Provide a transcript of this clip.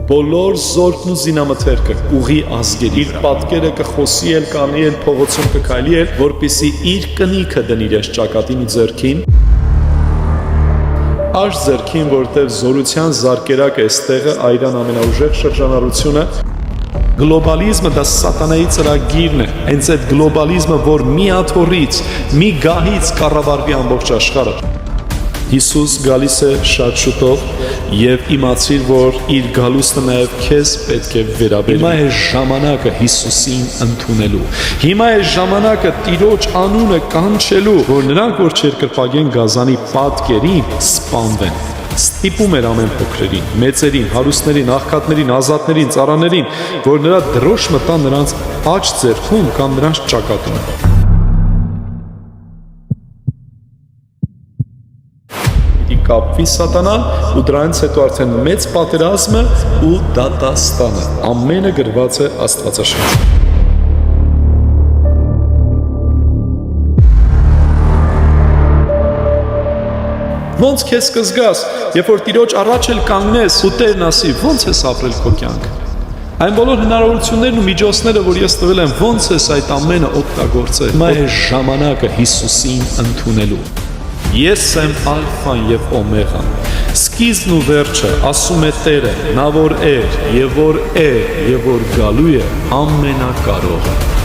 բոլոր զորքն ու զինամթերքը ուղի ազգերի իր պատկերը կխոսի էլ կանի էլ փողոցում կքայլի էլ որպիսի իր կնիքը դնի իր ճակատին ու ձեռքին Այս ձեռքին որտեղ զորության զարկերակ է ստեղը այրան ամենաուժեղ շրջանառությունը Գլոբալիզմը դա սատանայի ծրագիրն է հենց այդ գլոբալիզմը որ մի աթոռից մի գահից կառավարվի ամբողջ աշխարհը Հիսուս գալիս է շատ շուտով եւ իմացիր որ իր գալուստը նաեւ քեզ պետք է վերաբերի Հիմա է ժամանակը Հիսուսին ընդունելու Հիմա է ժամանակը Տիրոջ անունը կանչելու որ նրանք որ չերկրպագեն գազանի պատկերին սպանվեն Ստիպում էր ամեն փոքրերին, մեծերին, հարուստներին, աղքատներին, ազատներին, ծառաներին, որ նրա դրոշ մտան նրանց աջ ձեռքում կամ նրանց ճակատում կապվի սատանան ու դրանից հետո արդեն մեծ պատերազմը ու դատաստանը ամենը գրված է Աստվածաշնչում Ոնց քեզ կզգաս երբ որ Տիրոջ առաջ էլ կանգնես ու Տերն ասի ոնց ես ապրել քո կյանքը Այն բոլոր հնարավորություններն ու միջոցները որ ես տվել եմ ոնց ես այդ ամենը օգտագործել Հիմա է ժամանակը Հիսուսին ընդունելու Ես եմ ալֆան և օմեղան, սկիզբն ու վերջը, ասում է Տերը, նա որ էր և որ գալու է ամենակարողը։